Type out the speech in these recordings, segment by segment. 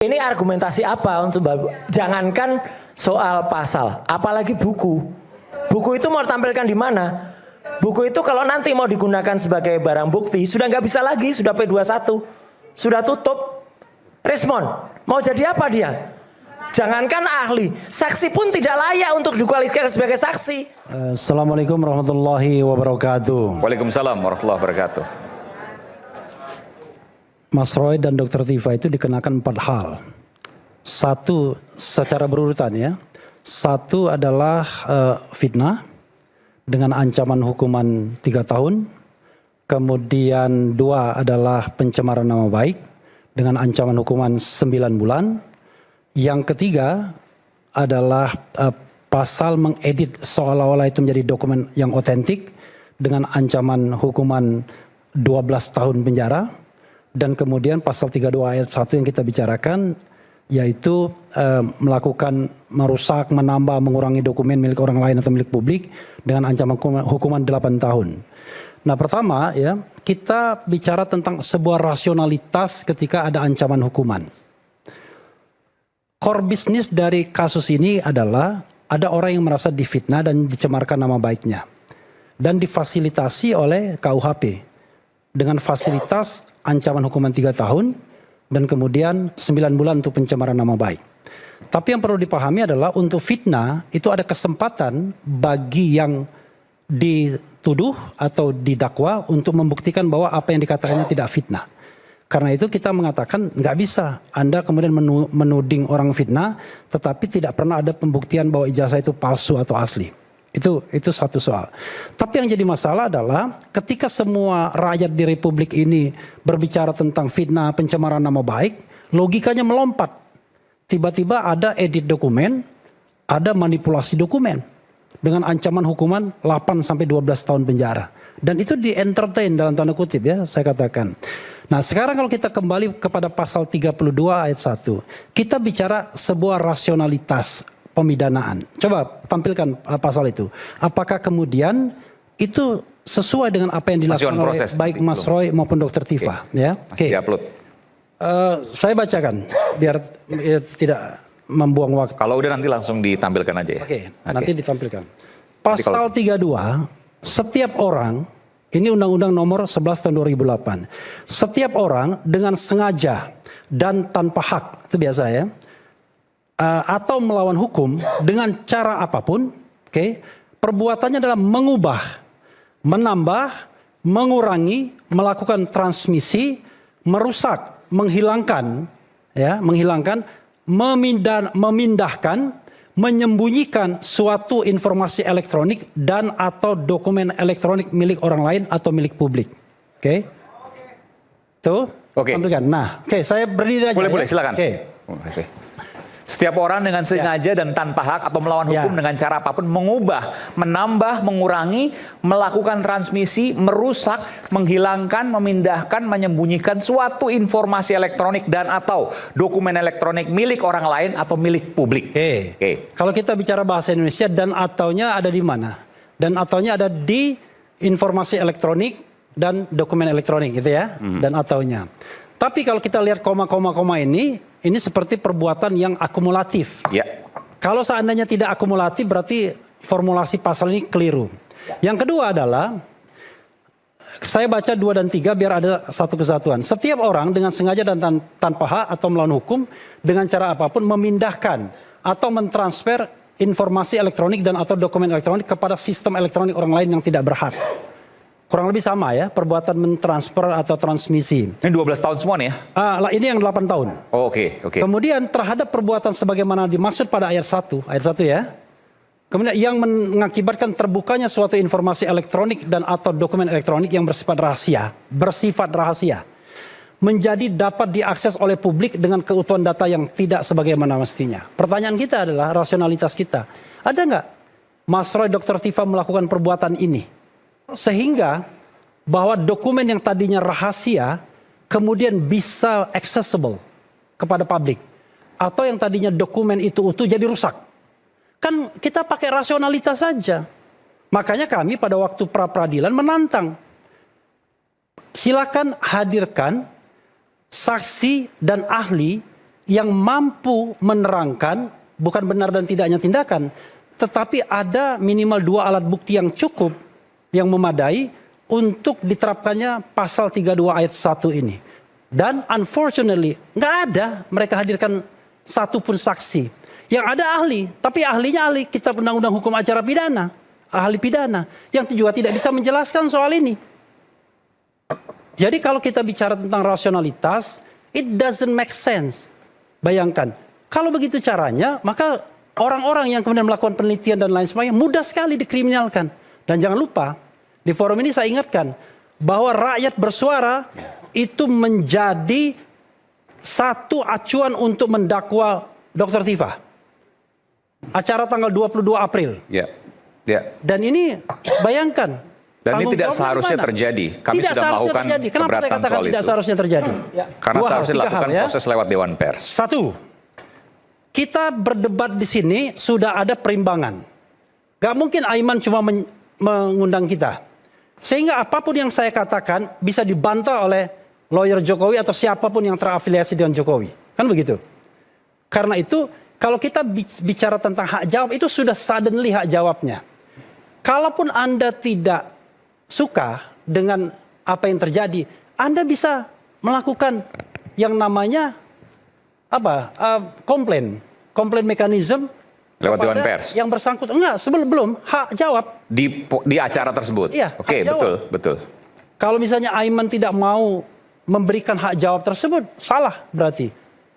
Ini argumentasi apa untuk jangankan soal pasal, apalagi buku. Buku itu mau tampilkan di mana? Buku itu kalau nanti mau digunakan sebagai barang bukti sudah nggak bisa lagi, sudah P21, sudah tutup. Respon, mau jadi apa dia? Jangankan ahli, saksi pun tidak layak untuk dikualifikasi sebagai saksi. Assalamualaikum warahmatullahi wabarakatuh. Waalaikumsalam warahmatullahi wabarakatuh. Mas Roy dan Dr. Tifa itu dikenakan 4 hal. Satu, secara berurutan ya. Satu adalah fitnah dengan ancaman hukuman 3 tahun. Kemudian 2 adalah pencemaran nama baik dengan ancaman hukuman 9 bulan. Yang ketiga adalah pasal mengedit seolah-olah itu menjadi dokumen yang otentik dengan ancaman hukuman 12 tahun penjara. Dan kemudian pasal 32 ayat 1 yang kita bicarakan yaitu melakukan merusak, menambah, mengurangi dokumen milik orang lain atau milik publik dengan ancaman hukuman 8 tahun. Nah pertama ya, kita bicara tentang sebuah rasionalitas ketika ada ancaman hukuman. Core business dari kasus ini adalah ada orang yang merasa difitnah dan dicemarkan nama baiknya. Dan difasilitasi oleh KUHP. Dengan fasilitas ancaman hukuman 3 tahun dan kemudian 9 bulan untuk pencemaran nama baik. Tapi yang perlu dipahami adalah untuk fitnah itu ada kesempatan bagi yang dituduh atau didakwa untuk membuktikan bahwa apa yang dikatakannya tidak fitnah. Karena itu kita mengatakan nggak bisa Anda kemudian menuding orang fitnah tetapi tidak pernah ada pembuktian bahwa ijazah itu palsu atau asli. Itu satu soal. Tapi yang jadi masalah adalah ketika semua rakyat di Republik ini berbicara tentang fitnah, pencemaran nama baik, logikanya melompat. Tiba-tiba ada edit dokumen, ada manipulasi dokumen dengan ancaman hukuman 8 sampai 12 tahun penjara. Dan itu di-entertain dalam tanda kutip ya, saya katakan. Nah sekarang kalau kita kembali kepada pasal 32 ayat 1, kita bicara sebuah rasionalitas pemidanaan. Coba tampilkan pasal itu. Apakah kemudian itu sesuai dengan apa yang dilakukan oleh baik Mas Roy maupun Dr. Tifa? Ya, oke. Saya bacakan biar tidak membuang waktu. Kalau udah nanti langsung ditampilkan aja ya. Oke. Nanti ditampilkan. Pasal 32, setiap orang, ini Undang-Undang Nomor 11 Tahun 2008. Setiap orang dengan sengaja dan tanpa hak, itu biasa ya. Atau melawan hukum dengan cara apapun, perbuatannya adalah mengubah, menambah, mengurangi, melakukan transmisi, merusak, menghilangkan, memindahkan, menyembunyikan suatu informasi elektronik dan atau dokumen elektronik milik orang lain atau milik publik. Tuh, tampilkan. Nah, saya berdiri aja. Boleh, silakan. Setiap orang dengan sengaja dan tanpa hak atau melawan hukum dengan cara apapun mengubah, menambah, mengurangi, melakukan transmisi, merusak, menghilangkan, memindahkan, menyembunyikan suatu informasi elektronik dan atau dokumen elektronik milik orang lain atau milik publik. Kalau kita bicara bahasa Indonesia dan ataunya ada di mana? Dan ataunya ada di informasi elektronik dan dokumen elektronik gitu ya, dan ataunya. Tapi kalau kita lihat koma-koma ini seperti perbuatan yang akumulatif. Kalau seandainya tidak akumulatif berarti formulasi pasal ini keliru. Yang kedua adalah, saya baca 2 dan 3 biar ada satu kesatuan. Setiap orang dengan sengaja dan tanpa hak atau melawan hukum dengan cara apapun memindahkan atau mentransfer informasi elektronik dan atau dokumen elektronik kepada sistem elektronik orang lain yang tidak berhak. Kurang lebih sama ya, perbuatan mentransfer atau transmisi. Ini 12 tahun semua nih ya? Ini yang 8 tahun. Oke. Kemudian terhadap perbuatan sebagaimana dimaksud pada ayat 1 ya. Kemudian yang mengakibatkan terbukanya suatu informasi elektronik dan atau dokumen elektronik yang bersifat rahasia. Menjadi dapat diakses oleh publik dengan keutuhan data yang tidak sebagaimana mestinya. Pertanyaan kita adalah rasionalitas kita. Ada nggak Mas Roy Dr. Tifa melakukan perbuatan ini? Sehingga bahwa dokumen yang tadinya rahasia kemudian bisa accessible kepada publik. Atau yang tadinya dokumen itu utuh jadi rusak. Kan kita pakai rasionalitas saja. Makanya kami pada waktu pra-peradilan menantang. Silakan hadirkan saksi dan ahli yang mampu menerangkan bukan benar dan tidaknya tindakan, tetapi ada minimal 2 alat bukti yang cukup, yang memadai untuk diterapkannya pasal 32 ayat 1 ini. Dan unfortunately nggak ada mereka hadirkan satu pun saksi. Yang ada ahli, tapi ahlinya ahli kitab undang-undang hukum acara pidana, ahli pidana, yang juga tidak bisa menjelaskan soal ini. Jadi kalau kita bicara tentang rasionalitas, it doesn't make sense. Bayangkan, kalau begitu caranya, maka orang-orang yang kemudian melakukan penelitian dan lain sebagainya mudah sekali dikriminalkan. Dan jangan lupa, di forum ini saya ingatkan bahwa rakyat bersuara itu menjadi satu acuan untuk mendakwa Dr. Tifa. Acara tanggal 22 April. Ya. Ya. Dan ini bayangkan. Dan ini tanggung tidak jawabnya seharusnya di mana? terjadi. Kami tidak sudah seharusnya melakukan terjadi. Kenapa saya keberatan katakan soal tidak itu? seharusnya terjadi? Karena seharusnya dilakukan proses lewat Dewan Pers. Satu, kita berdebat di sini sudah ada perimbangan. Gak mungkin Aiman cuma mengundang kita. Sehingga apapun yang saya katakan bisa dibantah oleh lawyer Jokowi atau siapapun yang terafiliasi dengan Jokowi. Kan begitu. Karena itu kalau kita bicara tentang hak jawab itu sudah suddenly hak jawabnya. Kalaupun Anda tidak suka dengan apa yang terjadi, Anda bisa melakukan yang namanya komplain mekanisme Lewat Dewan Pers. yang bersangkutan. Enggak, sebelum hak jawab Di acara tersebut. Iya, Oke, hak jawab. betul. Kalau misalnya Aiman tidak mau memberikan hak jawab tersebut, salah berarti.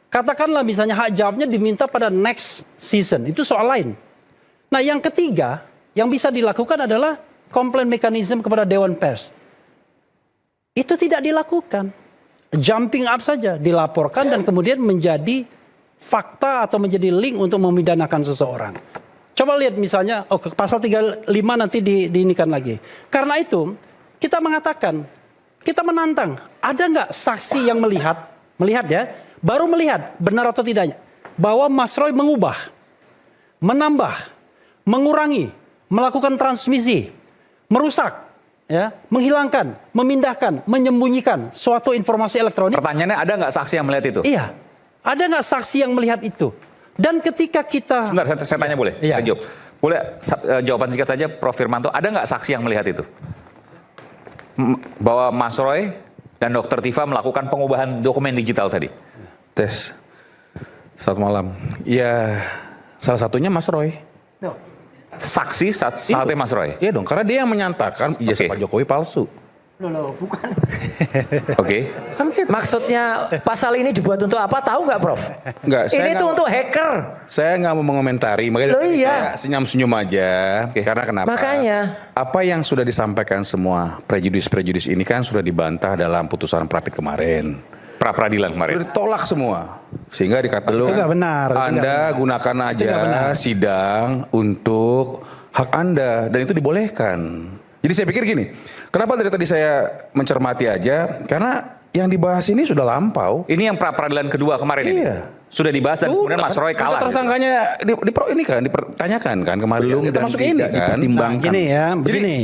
Katakanlah misalnya hak jawabnya diminta pada next season, itu soal lain. Nah yang ketiga, yang bisa dilakukan adalah komplain mekanisme kepada Dewan Pers. Itu tidak dilakukan. Jumping up saja, dilaporkan dan kemudian menjadi fakta atau menjadi link untuk memidanakan seseorang. Coba lihat misalnya, pasal 35 nanti diinikan lagi. Karena itu, kita mengatakan, kita menantang, ada nggak saksi yang melihat ya, baru melihat benar atau tidaknya, bahwa Mas Roy mengubah, menambah, mengurangi, melakukan transmisi, merusak, ya, menghilangkan, memindahkan, menyembunyikan suatu informasi elektronik. Pertanyaannya, ada nggak saksi yang melihat itu? Iya, ada nggak saksi yang melihat itu? Dan ketika kita... Sebentar, saya tanya boleh? Iya. Saya jawab. Boleh jawaban singkat saja, Prof. Firmanto, ada nggak saksi yang melihat itu? Bahwa Mas Roy dan Dr. Tifa melakukan pengubahan dokumen digital tadi? Tes. Selamat malam. Ya, salah satunya Mas Roy. Saksi satunya Mas Roy? Iya dong, karena dia yang menyatakan ijazah Pak Jokowi palsu. Loh, bukan. Oke. Kan gitu. Maksudnya pasal ini dibuat untuk apa? Tahu nggak, Prof? Enggak, saya Ini tuh nggak- untuk hacker. Saya nggak mau mengomentari, makanya Loh, tadi iya. saya senyum-senyum aja. Karena kenapa? Makanya. Apa yang sudah disampaikan semua prejudis ini kan sudah dibantah dalam putusan Prapit kemarin. Pra-peradilan kemarin. Sudah ditolak semua. Sehingga dikatakan Itu nggak benar, itu Anda nggak benar. gunakan Itu nggak benar. aja sidang untuk hak Anda. Dan itu dibolehkan. Jadi saya pikir gini, kenapa dari tadi saya mencermati aja? Karena yang dibahas ini sudah lampau. Ini yang pra-peradilan kedua kemarin ini? Iya. Sudah dibahas dan kemudian Mas Roy kalah. Kita tersangkanya dipertanyakan kan kemarin Belum kita dan masuk ini tidak kan. dipertimbangkan. Gini ya, begini.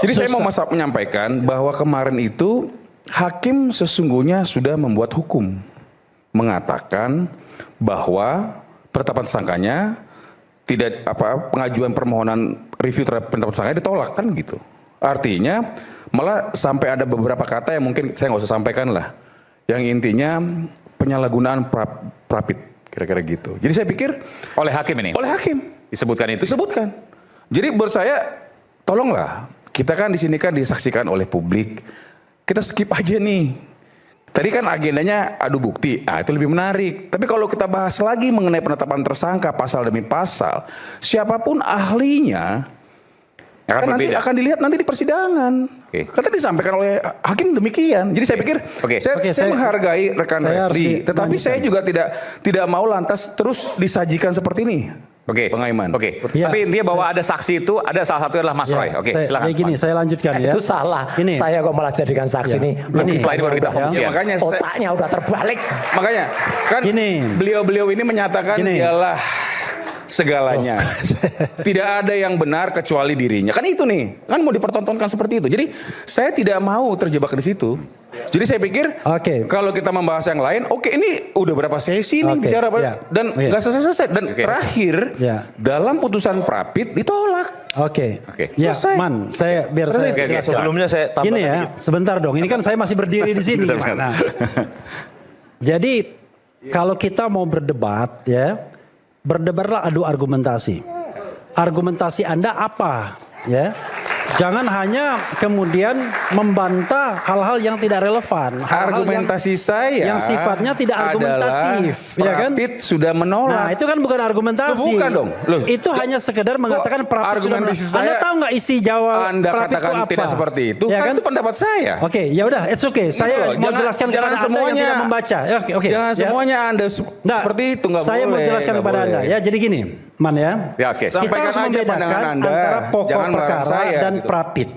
Jadi saya mau menyampaikan bahwa kemarin itu hakim sesungguhnya sudah membuat hukum mengatakan bahwa penetapan tersangkanya tidak pengajuan permohonan review terhadap penetapan tersangkanya ditolak kan gitu. Artinya malah sampai ada beberapa kata yang mungkin saya nggak usah sampaikan lah. Yang intinya penyalahgunaan Prapit kira-kira gitu. Jadi saya pikir Oleh hakim ini? oleh hakim Disebutkan itu? disebutkan. Jadi menurut saya tolonglah, kita kan di sini kan disaksikan oleh publik. Kita skip aja nih. Tadi kan agendanya adu bukti, itu lebih menarik. Tapi kalau kita bahas lagi mengenai penetapan tersangka pasal demi pasal, siapapun ahlinya Akan kan nanti berbeda. akan dilihat nanti di persidangan. Oke. Kata disampaikan oleh hakim demikian. Jadi saya pikir Oke. saya menghargai rekan saya harus refli, tetapi saya juga tidak mau lantas terus disajikan seperti ini. Oke. Pengaiman. Oke. Iya, Tapi intinya bahwa ada saksi itu, ada salah satu adalah Mas Ya, Roy. Oke, silakan. Gini, saya lanjutkan ya. Itu salah. Ini. Saya kok malah jadikan saksi Ya. nih. Ini. Setelah ini baru kita Ya. pembuktian. Makanya Otaknya udah terbalik. Makanya kan Gini. beliau-beliau ini menyatakan Gini. ialah segalanya. Tidak ada yang benar kecuali dirinya. Kan itu nih, kan mau dipertontonkan seperti itu. Jadi saya tidak mau terjebak di situ. Jadi saya pikir kalau kita membahas yang lain, ini udah berapa sesi nih bicara dan nggak selesai. Dan terakhir dalam putusan Prapit ditolak. Ya, Man, saya biar saya sebelumnya saya tambah ini ya, sebentar dong. Ini kan saya masih berdiri di sini. Nah, jadi kalau kita mau berdebat ya, berdebatlah adu argumentasi. Argumentasi Anda apa? Ya. Jangan hanya kemudian membantah hal-hal yang tidak relevan. Argumentasi saya yang sifatnya tidak argumentatif, ya kan? Prapit sudah menolak. Nah, itu kan bukan argumentasi. Bukan dong. Loh, itu hanya sekedar mengatakan Prapit sudah menolak. Anda tahu nggak isi jawab Anda Prapit katakan itu apa? tidak seperti itu, ya kan? Itu pendapat saya. Ya udah, it's okay. Saya mau jelaskan kepada Anda yang tidak membaca. Jangan semuanya Anda seperti itu, nggak boleh. Saya mau jelaskan kepada Anda ya. Jadi gini, Man ya. Kita harus membedakan antara pokok perkara dan Prapit.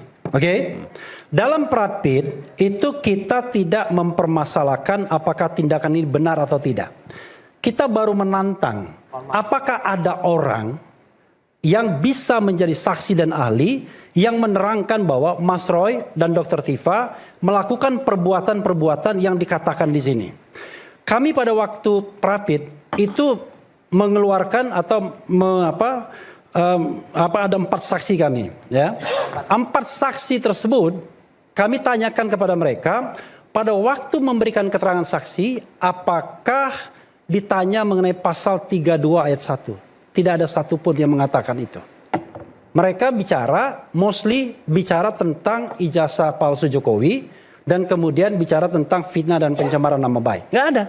Dalam Prapit itu kita tidak mempermasalahkan apakah tindakan ini benar atau tidak. Kita baru menantang apakah ada orang yang bisa menjadi saksi dan ahli yang menerangkan bahwa Mas Roy dan Dr. Tifa melakukan perbuatan-perbuatan yang dikatakan di sini. Kami pada waktu Prapit itu mengeluarkan atau ada 4 saksi kami, ya. 4 saksi tersebut kami tanyakan kepada mereka pada waktu memberikan keterangan saksi, apakah ditanya mengenai pasal 32 ayat 1. Tidak ada satupun yang mengatakan itu. Mereka mostly bicara tentang ijazah palsu Jokowi dan kemudian bicara tentang fitnah dan pencemaran nama baik. Nggak ada.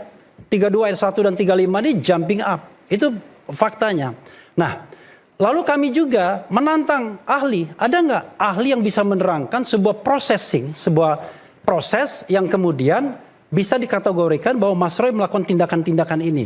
32 ayat 1 dan 35 ini jumping up. Itu faktanya. Nah, lalu kami juga menantang ahli. Ada nggak ahli yang bisa menerangkan sebuah proses yang kemudian bisa dikategorikan bahwa Mas Roy melakukan tindakan-tindakan ini.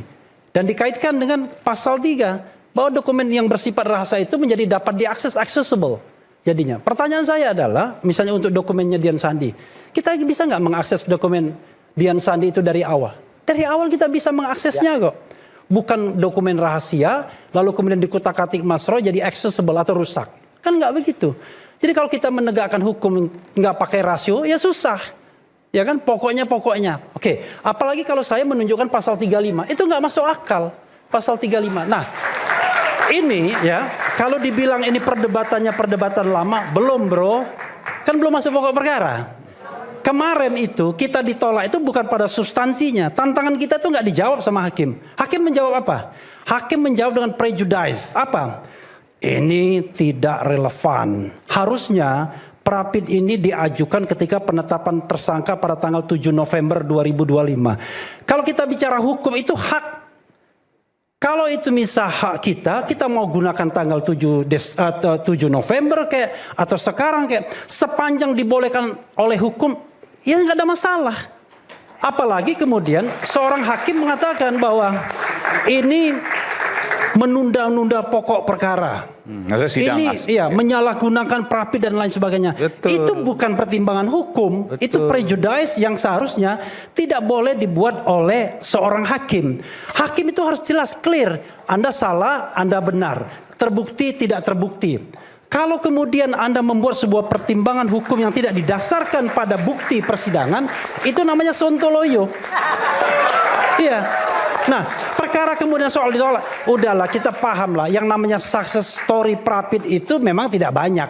Dan dikaitkan dengan pasal 3. Bahwa dokumen yang bersifat rahasia itu menjadi dapat diakses, accessible. Jadinya pertanyaan saya adalah, misalnya untuk dokumennya Dian Sandi. Kita bisa nggak mengakses dokumen Dian Sandi itu dari awal? Dari awal kita bisa mengaksesnya kok. Bukan dokumen rahasia, lalu kemudian dikutak-katik Mas Roy jadi accessible atau rusak. Kan nggak begitu. Jadi kalau kita menegakkan hukum nggak pakai rasio, ya susah. Ya kan, pokoknya. Apalagi kalau saya menunjukkan pasal 35, itu nggak masuk akal. Pasal 35. Nah, ini ya, kalau dibilang ini perdebatan lama, belum bro. Kan belum masuk pokok perkara. Kemarin itu kita ditolak itu bukan pada substansinya. Tantangan kita tuh nggak dijawab sama hakim. Hakim menjawab apa? Hakim menjawab dengan prejudice. Apa? Ini tidak relevan. Harusnya Prapit ini diajukan ketika penetapan tersangka pada tanggal 7 November 2025. Kalau kita bicara hukum itu hak. Kalau itu misal hak kita mau gunakan tanggal 7 November kayak atau sekarang kayak sepanjang dibolehkan oleh hukum, ya nggak ada masalah. Apalagi kemudian seorang hakim mengatakan bahwa ini menunda-nunda pokok perkara. Menyalahgunakan Prapit dan lain sebagainya. Betul. Itu bukan pertimbangan hukum, itu prejudice yang seharusnya tidak boleh dibuat oleh seorang hakim. Hakim itu harus jelas, clear. Anda salah, Anda benar. Terbukti, tidak terbukti. Kalau kemudian Anda membuat sebuah pertimbangan hukum yang tidak didasarkan pada bukti persidangan, itu namanya sontoloyo. Iya. Nah, perkara kemudian soal ditolak, udahlah kita paham lah yang namanya success story Prapit itu memang tidak banyak.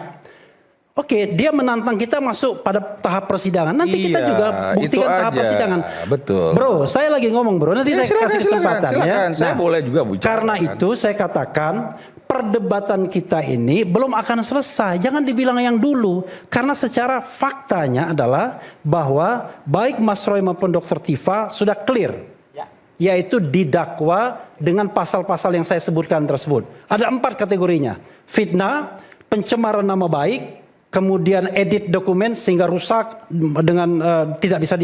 Dia menantang kita masuk pada tahap persidangan. Nanti kita juga buktikan tahap persidangan. Betul. Bro, saya lagi ngomong bro, nanti saya kasih kesempatan ya. Saya boleh juga bicara. Karena itu saya katakan perdebatan kita ini belum akan selesai. Jangan dibilang yang dulu. Karena secara faktanya adalah bahwa baik Mas Roy maupun Dr. Tifa sudah clear. Yaitu didakwa dengan pasal-pasal yang saya sebutkan tersebut. Ada 4 kategorinya. Fitnah, pencemaran nama baik, kemudian edit dokumen sehingga rusak dengan tidak bisa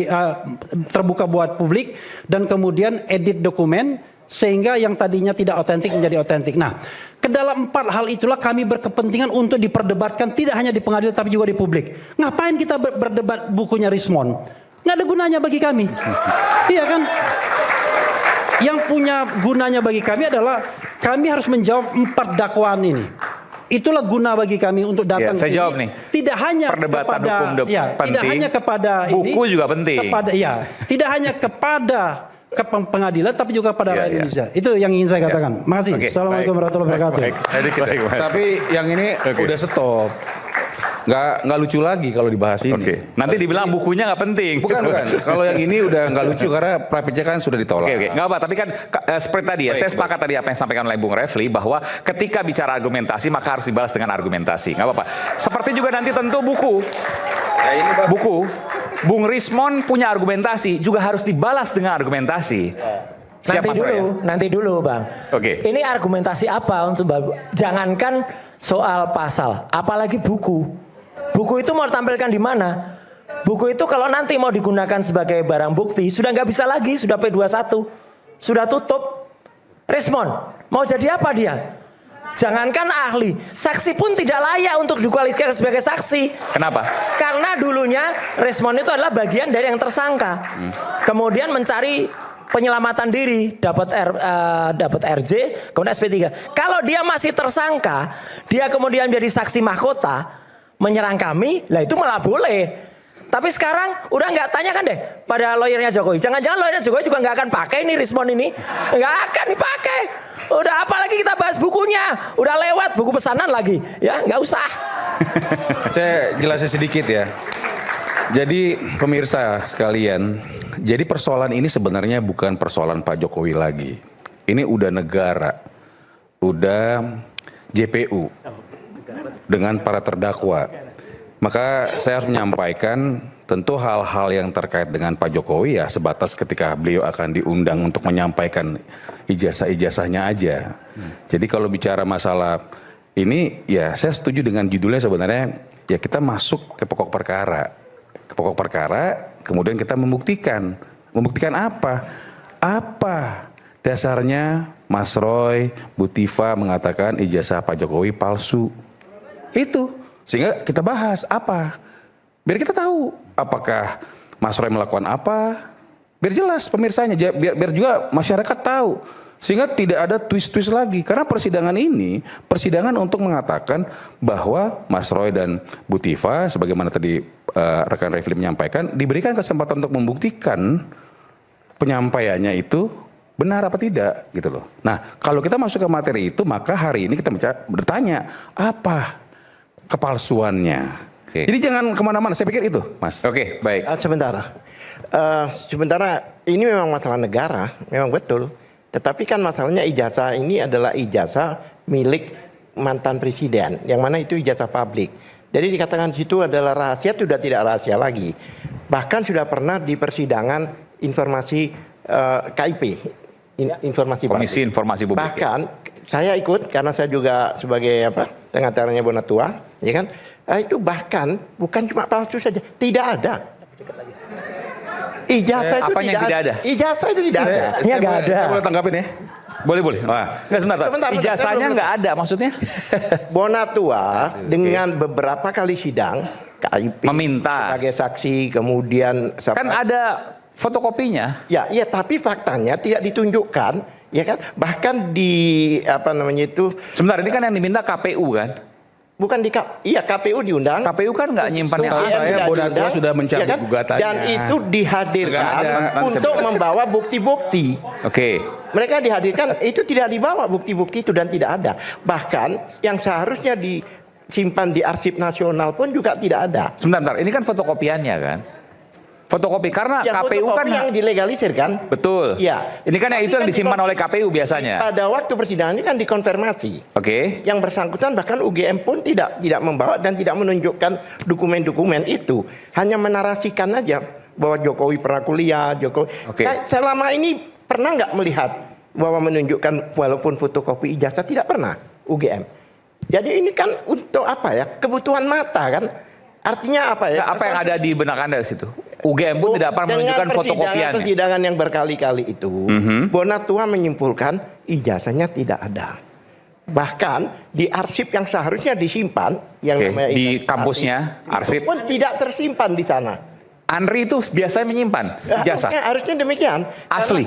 terbuka buat publik, dan kemudian edit dokumen sehingga yang tadinya tidak otentik menjadi otentik. Nah, ke dalam 4 hal itulah kami berkepentingan untuk diperdebatkan tidak hanya di pengadilan tapi juga di publik. Ngapain kita berdebat bukunya Rismond? Nggak ada gunanya bagi kami. Iya kan? Yang punya gunanya bagi kami adalah kami harus menjawab 4 dakwaan ini. Itulah guna bagi kami untuk datang saya sini. jawab nih. Tidak hanya Perdebatan kepada hukum penting, tidak hanya kepada buku ini, juga penting. Tidak hanya kepada pengadilan tapi juga kepada rakyat Indonesia. Itu yang ingin saya katakan. Makasih. Oke, Assalamualaikum warahmatullahi wabarakatuh. Baik, Mas. Tapi yang ini udah stop. Nggak lucu lagi kalau dibahas ini. Oke. Nanti dibilang bukunya nggak penting. Bukan. Kalau yang ini udah nggak lucu karena private kan sudah ditolak. Oke. Nggak apa. Tapi kan seperti tadi ya, saya sepakat tadi apa yang disampaikan oleh Bung Refli bahwa ketika bicara argumentasi maka harus dibalas dengan argumentasi. Nggak apa-apa. Seperti juga nanti tentu buku. Ya, ini Buku. Bung Rismon punya argumentasi juga harus dibalas dengan argumentasi. Siap, Mas Roy, ya? Nanti dulu Bang. Oke. Ini argumentasi apa untuk jangankan soal pasal, apalagi buku. Buku itu mau tampilkan di mana? Buku itu kalau nanti mau digunakan sebagai barang bukti sudah nggak bisa lagi, sudah P21, sudah tutup. Rismon mau jadi apa dia? Jangankan ahli, saksi pun tidak layak untuk dikualifikasi sebagai saksi. Kenapa? Karena dulunya Rismon itu adalah bagian dari yang tersangka. Kemudian mencari penyelamatan diri, dapat RJ, kemudian SP3. Kalau dia masih tersangka, dia kemudian menjadi saksi mahkota, menyerang kami, lah itu malah boleh. Tapi sekarang udah nggak, tanyakan deh pada lawyernya Jokowi. Jangan-jangan lawyernya Jokowi juga nggak akan pakai ini Rismon ini, nggak akan dipakai. Udah apalagi kita bahas bukunya, udah lewat buku pesanan lagi, ya nggak usah. Saya jelasin sedikit ya. Jadi pemirsa sekalian, jadi persoalan ini sebenarnya bukan persoalan Pak Jokowi lagi. Ini udah negara, udah JPU dengan para terdakwa. Maka saya harus menyampaikan tentu hal-hal yang terkait dengan Pak Jokowi ya sebatas ketika beliau akan diundang untuk menyampaikan ijazah-ijazahnya aja. Jadi kalau bicara masalah ini ya saya setuju dengan judulnya sebenarnya ya kita masuk ke pokok perkara. Ke pokok perkara kemudian kita membuktikan. Membuktikan apa? Apa dasarnya Mas Roy, Bu Tiva mengatakan ijazah Pak Jokowi palsu? Itu, sehingga kita bahas apa, biar kita tahu apakah Mas Roy melakukan apa, biar jelas pemirsanya, biar juga masyarakat tahu, sehingga tidak ada twist-twist lagi, karena persidangan ini, persidangan untuk mengatakan bahwa Mas Roy dan Bu Tiva, sebagaimana tadi rekan Refli menyampaikan, diberikan kesempatan untuk membuktikan penyampaiannya itu benar apa tidak, gitu loh. Nah, kalau kita masuk ke materi itu, maka hari ini kita bertanya, apa kepalsuannya. Jadi jangan kemana-mana, saya pikir itu Mas. Oke, baik. Sementara ini memang masalah negara, memang betul. Tetapi kan masalahnya ijazah ini adalah ijazah milik mantan presiden, yang mana itu ijazah publik. Jadi dikatakan di situ adalah rahasia, sudah tidak rahasia lagi. Bahkan sudah pernah di persidangan informasi KIP, informasi Komisi publik. Informasi Publik. Bahkan saya ikut karena saya juga sebagai pengacaranya Bonatua, ya kan? Itu bahkan bukan cuma palsu saja, tidak ada. Ijazah itu apanya tidak ada? Ijazah itu tidak ada. Saya boleh tanggapin ya? Boleh. Nggak, sebentar. Ijazahnya nggak ada maksudnya? Bonatua dengan beberapa kali sidang KIP meminta sebagai saksi, kemudian kan ada fotokopinya. Ya, tapi faktanya tidak ditunjukkan, ya kan? Bahkan di Sebentar, ini kan yang diminta KPU kan? Bukan KPU diundang. KPU kan nggak nyimpan yang Setahu saya Bonatua sudah mencabut gugatannya. Dan itu dihadirkan untuk membawa bukti-bukti. Oke. Mereka dihadirkan, itu tidak dibawa bukti-bukti itu dan tidak ada. Bahkan yang seharusnya disimpan di arsip nasional pun juga tidak ada. Sebentar, ini kan fotokopiannya kan? Fotokopi karena Ya, KPU kan yang dilegalisir kan? betul. Ya. Ini kan yang itu yang disimpan oleh KPU biasanya. Pada waktu persidangan ini kan dikonfirmasi. Oke. Yang bersangkutan bahkan UGM pun tidak membawa dan tidak menunjukkan dokumen-dokumen itu. Hanya menarasikan aja bahwa Jokowi pernah kuliah, Jokowi. Oke. Selama ini pernah nggak melihat bahwa menunjukkan walaupun fotokopi ijazah, tidak pernah UGM. Jadi ini kan untuk apa ya? Kebutuhan mata kan? Artinya apa ya? Apa yang ada di benak Anda di situ? UGM pun tidak pernah menunjukkan fotokopiannya. Persidangan yang berkali-kali itu, Bonatua menyimpulkan ijazahnya tidak ada. Bahkan di arsip yang seharusnya disimpan, yang namanya di kampusnya, arsip pun tidak tersimpan di sana. Andri itu biasanya menyimpan ijazah. Harusnya demikian. Asli.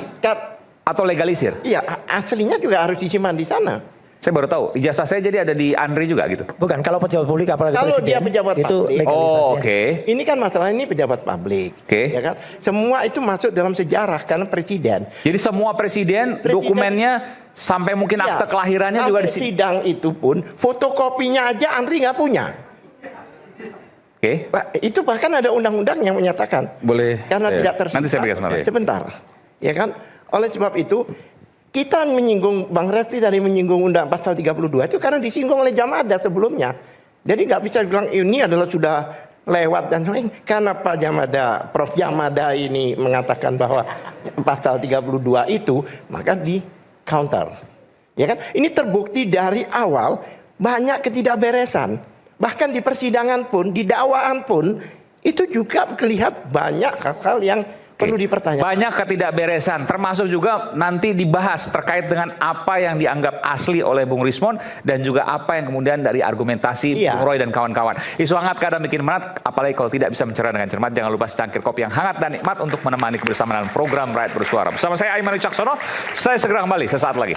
Atau legalisir? Iya, aslinya juga harus disimpan di sana. Saya baru tahu, ijazah saya jadi ada di Andri juga gitu. Bukan, kalau pejabat publik apalagi Kalau presiden, dia pejabat itu publik. legalisasi. Oh, oke. Ini kan masalah ini pejabat publik, Oke. ya kan? Semua itu masuk dalam sejarah karena presiden. Jadi semua presiden dokumennya sampai mungkin Iya, akte kelahirannya juga di sampai sini. sidang itu pun fotokopinya aja Andri nggak punya. Oke. Itu bahkan ada undang-undang yang menyatakan Boleh. karena tidak tersisa. Nanti saya berikan sebentar. Sebentar, ya kan? Oleh sebab itu kita menyinggung, Bang Refli tadi menyinggung undang pasal 32 itu karena disinggung oleh Jamada sebelumnya. Jadi nggak bisa dibilang ini adalah sudah lewat dan sebagainya. Karena Pak Jamada, Prof Jamada ini mengatakan bahwa pasal 32 itu maka di counter. Ya kan? Ini terbukti dari awal banyak ketidakberesan. Bahkan di persidangan pun, di dakwaan pun itu juga terlihat banyak hal-hal yang perlu dipertanyakan. Banyak ketidakberesan, termasuk juga nanti dibahas terkait dengan apa yang dianggap asli oleh Bung Rismon dan juga apa yang kemudian dari argumentasi Iya. Bung Roy dan kawan-kawan. Isu hangat kadang bikin menat, apalagi kalau tidak bisa mencerna dengan cermat. Jangan lupa secangkir kopi yang hangat dan nikmat untuk menemani kebersamaan program Rakyat Bersuara. Bersama saya Aiman Wicaksono, saya segera kembali sesaat lagi.